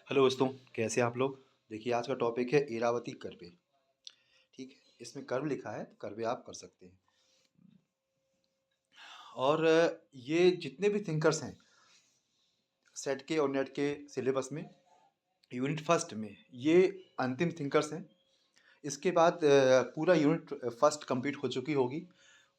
Hello दोस्तों, कैसे हैं आप लोग। देखिए, आज का टॉपिक है इरावती कर्वे। ठीक है, इसमें कर्व लिखा है तो कर्वे आप कर सकते हैं। और ये जितने भी थिंकर्स हैं सेट के और नेट के सिलेबस में, यूनिट फर्स्ट में, ये अंतिम थिंकर्स हैं। इसके बाद पूरा यूनिट फर्स्ट कंप्लीट हो चुकी होगी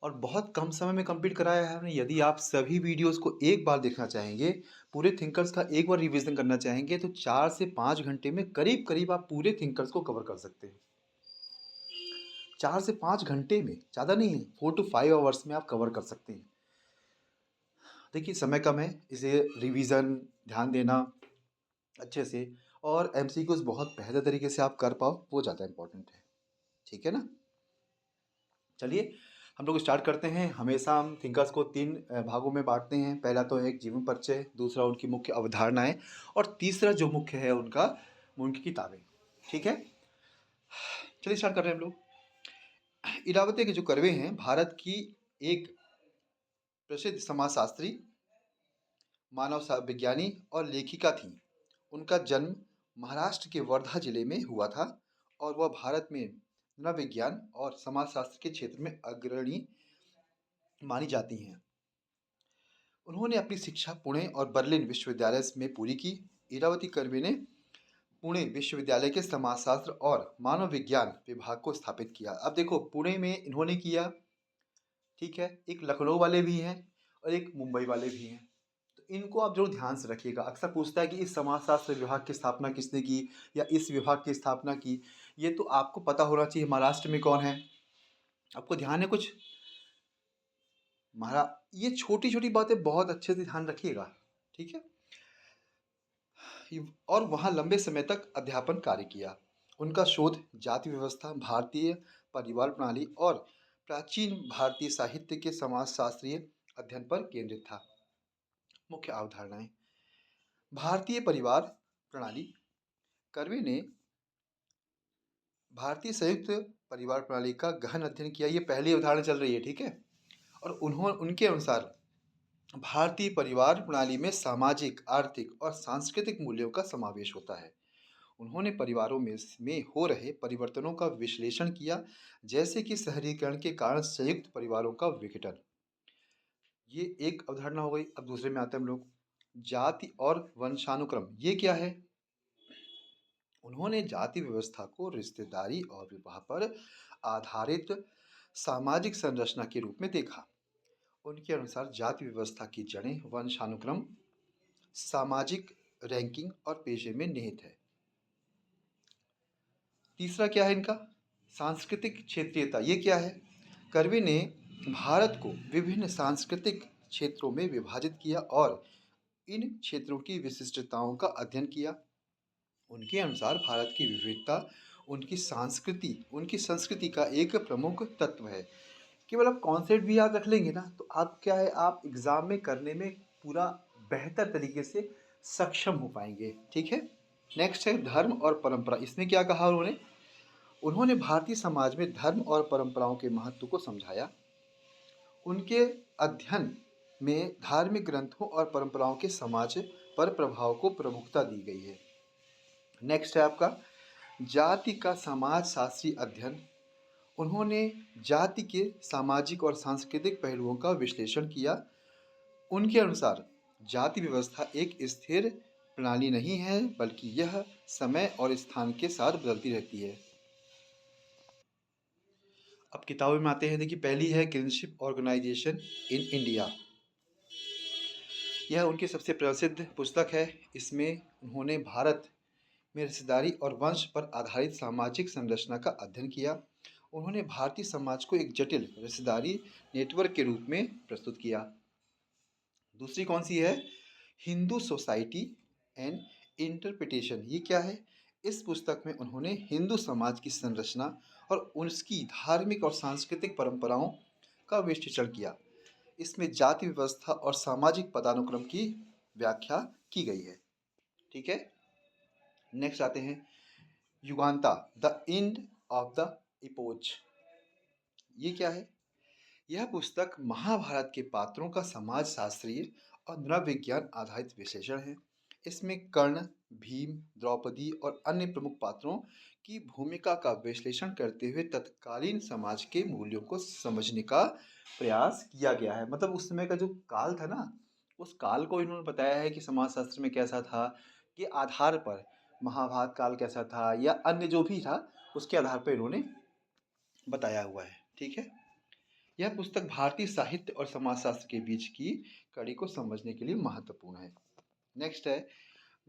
और बहुत कम समय में कंप्लीट कराया है हमने। यदि आप सभी वीडियोस को एक बार देखना चाहेंगे, पूरे थिंकर्स का एक बार रिवीजन करना चाहेंगे, तो 4 से 5 घंटे में करीब करीब आप पूरे थिंकर्स को कवर कर सकते हैं। 4 से 5 घंटे में, ज़्यादा नहीं है, 4 to 5 आवर्स में आप कवर कर सकते हैं। देखिए, समय कम है, इसे रिवीजन ध्यान देना अच्छे से और एमसीक्यूज बहुत बेहतर तरीके से आप कर पाओ, वो ज़्यादा इंपॉर्टेंट है। ठीक है ना। चलिए हम लोग स्टार्ट करते हैं। हमेशा हम थिंकर्स को 3 भागों में बांटते हैं। पहला तो है एक जीवन परिचय, दूसरा उनकी मुख्य अवधारणाएं, और तीसरा जो मुख्य है उनका, उनकी किताबें। ठीक है, चलिए स्टार्ट कर रहे हैं हम लोग। इरावती के जो कर्वे हैं, भारत की एक प्रसिद्ध समाजशास्त्री, विज्ञानी और लेखिका थीं। उनका जन्म महाराष्ट्र के वर्धा जिले में हुआ था और वह भारत में नवविज्ञान और समाजशास्त्र के क्षेत्र में अग्रणी मानी जाती हैं। उन्होंने अपनी शिक्षा पुणे और बर्लिन विश्वविद्यालय में पूरी की। इरावती कर्वे ने पुणे विश्वविद्यालय के समाजशास्त्र और मानव विज्ञान विभाग को स्थापित किया। अब देखो, पुणे में इन्होंने किया, ठीक है, एक लखनऊ वाले भी हैं और एक मुंबई वाले भी हैं। तो इनको आप जरूर ध्यान से रखिएगा। अक्सर पूछता है कि इस समाजशास्त्र विभाग की स्थापना किसने की या इस विभाग की स्थापना की। ये तो आपको पता होना चाहिए महाराष्ट्र में कौन है। आपको ध्यान है कुछ महारा ये छोटी छोटी बातें बहुत अच्छे से ध्यान रखिएगा। ठीक है। और वहाँ लंबे समय तक अध्यापन कार्य किया। उनका शोध जाति व्यवस्था, भारतीय परिवार प्रणाली और प्राचीन भारतीय साहित्य के समाजशास्त्रीय अध्ययन पर केंद्रित था। मुख्य अवधारणाएं। भारतीय परिवार प्रणाली। कर्वे ने भारतीय संयुक्त परिवार प्रणाली का गहन अध्ययन किया। ये पहली अवधारणा चल रही है, ठीक है। और उनके अनुसार भारतीय परिवार प्रणाली में सामाजिक, आर्थिक और सांस्कृतिक मूल्यों का समावेश होता है। उन्होंने परिवारों में हो रहे परिवर्तनों का विश्लेषण किया, जैसे कि शहरीकरण के कारण संयुक्त परिवारों का विघटन। ये एक अवधारणा हो गई। अब दूसरे में आते हैं हम लोग। जाति और वंशानुक्रम, ये क्या है। उन्होंने जाति व्यवस्था को रिश्तेदारी और विवाह पर आधारित सामाजिक संरचना के रूप में देखा। उनके अनुसार जाति व्यवस्था की जड़ें वंशानुक्रम, सामाजिक रैंकिंग और पेशे में निहित है। तीसरा क्या है इनका, सांस्कृतिक क्षेत्रीयता। ये क्या है। कर्वे ने भारत को विभिन्न सांस्कृतिक क्षेत्रों में विभाजित किया और इन क्षेत्रों की विशिष्टताओं का अध्ययन किया। उनके अनुसार भारत की विविधता उनकी संस्कृति का एक प्रमुख तत्व है। केवल आप कॉन्सेप्ट भी याद रख लेंगे ना, तो आप क्या है, आप एग्जाम में करने में पूरा बेहतर तरीके से सक्षम हो पाएंगे। ठीक है। नेक्स्ट है धर्म और परंपरा। इसमें क्या कहा उन्होंने। उन्होंने भारतीय समाज में धर्म और परंपराओं के महत्व को समझाया। उनके अध्ययन में धार्मिक ग्रंथों और परंपराओं के समाज पर प्रभाव को प्रमुखता दी गई है। नेक्स्ट है आपका जाति का समाज शास्त्रीय अध्ययन। उन्होंने जाति के सामाजिक और सांस्कृतिक पहलुओं का विश्लेषण किया। उनके अनुसार जाति व्यवस्था एक स्थिर प्रणाली नहीं है, बल्कि यह समय और स्थान के साथ बदलती रहती है। अब किताबों में आते हैं। देखिए, पहली है किनशिप ऑर्गेनाइजेशन इन इंडिया। यह उनकी सबसे प्रसिद्ध पुस्तक है। इसमें उन्होंने भारत में रिश्तेदारी और वंश पर आधारित सामाजिक संरचना का अध्ययन किया। उन्होंने भारतीय समाज को एक जटिल रिश्तेदारी नेटवर्क के रूप में प्रस्तुत किया। दूसरी कौन सी है, हिंदू सोसाइटी एंड इंटरप्रिटेशन। ये क्या है। इस पुस्तक में उन्होंने हिंदू समाज की संरचना और उसकी धार्मिक और सांस्कृतिक परंपराओं का विश्लेषण किया। इसमें जाति व्यवस्था और सामाजिक पदानुक्रम की व्याख्या की गई है। ठीक है। नेक्स्ट आते हैं Yuganta, the end of the epoch. ये क्या है। यह पुस्तक महाभारत के पात्रों का समाज शास्त्रीय और नृविज्ञान आधारित विश्लेषण है। इसमें कर्ण, भीम, द्रौपदी और अन्य प्रमुख पात्रों की भूमिका का विश्लेषण करते हुए तत्कालीन समाज के मूल्यों को समझने का प्रयास किया गया है। मतलब उस समय का जो काल था ना, उस काल को इन्होंने बताया है कि समाजशास्त्र में कैसा था, के आधार पर महाभारत काल कैसा था या अन्य जो भी था, उसके आधार पर इन्होंने बताया हुआ है। ठीक है? यह पुस्तक भारतीय साहित्य और समाजशास्त्र के बीच की कड़ी को समझने के लिए महत्वपूर्ण है। नेक्स्ट है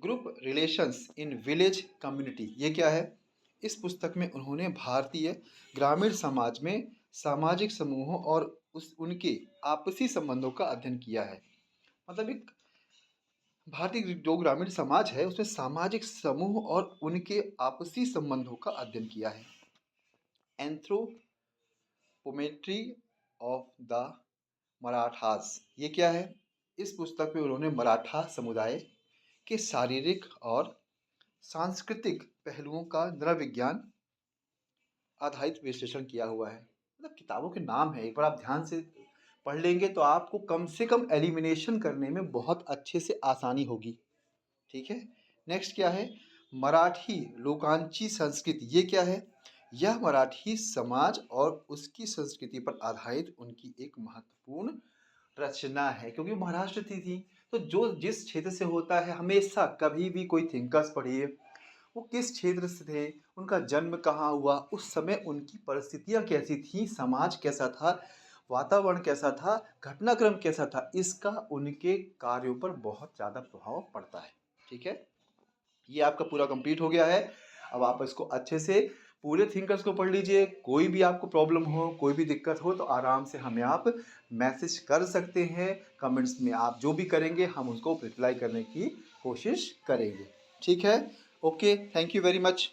group relations in village community. ये क्या है? इस पुस्तक में उन्होंने भारतीय ग्रामीण समाज में सामाजिक समूहों और उनके आपसी संबंधों का अध्ययन किया है। मतलब एक भारतीय जो ग्रामीण समाज है उसमें सामाजिक समूह और उनके आपसी संबंधों का अध्ययन किया है। Anthropometry of the Marathas. ये क्या है? इस पुस्तक में उन्होंने मराठा समुदाय के शारीरिक और सांस्कृतिक पहलुओं का नरविज्ञान आधारित विश्लेषण किया हुआ है। मतलब किताबों के नाम है, एक बार आप ध्यान से पढ़ लेंगे तो आपको कम से कम एलिमिनेशन करने में बहुत अच्छे से आसानी होगी। ठीक है? नेक्स्ट क्या है? मराठी लोकांची संस्कृति। ये क्या है? यह मराठी समाज और उसकी संस्कृति पर आधारित उनकी एक महत्वपूर्ण रचना है, क्योंकि महाराष्ट्र थी तो जो जिस क्षेत्र से होता है, हमेशा कभी भी कोई थिंकर्स पढ़िए, वो किस क्षेत्र से थे, उनका जन्म कहाँ हुआ, उस समय उनकी परिस्थितियाँ कैसी थी, समाज कैसा था, वातावरण कैसा था, घटनाक्रम कैसा था, इसका उनके कार्यों पर बहुत ज़्यादा प्रभाव पड़ता है। ठीक है? ये आपका पूरा कंप्लीट हो गया है। अब आप इसको अच्छे से पूरे थिंकर्स को पढ़ लीजिए। कोई भी आपको प्रॉब्लम हो, कोई भी दिक्कत हो तो आराम से हमें आप मैसेज कर सकते हैं। कमेंट्स में आप जो भी करेंगे हम उसको रिप्लाई करने की कोशिश करेंगे। ठीक है? Okay, thank you very much.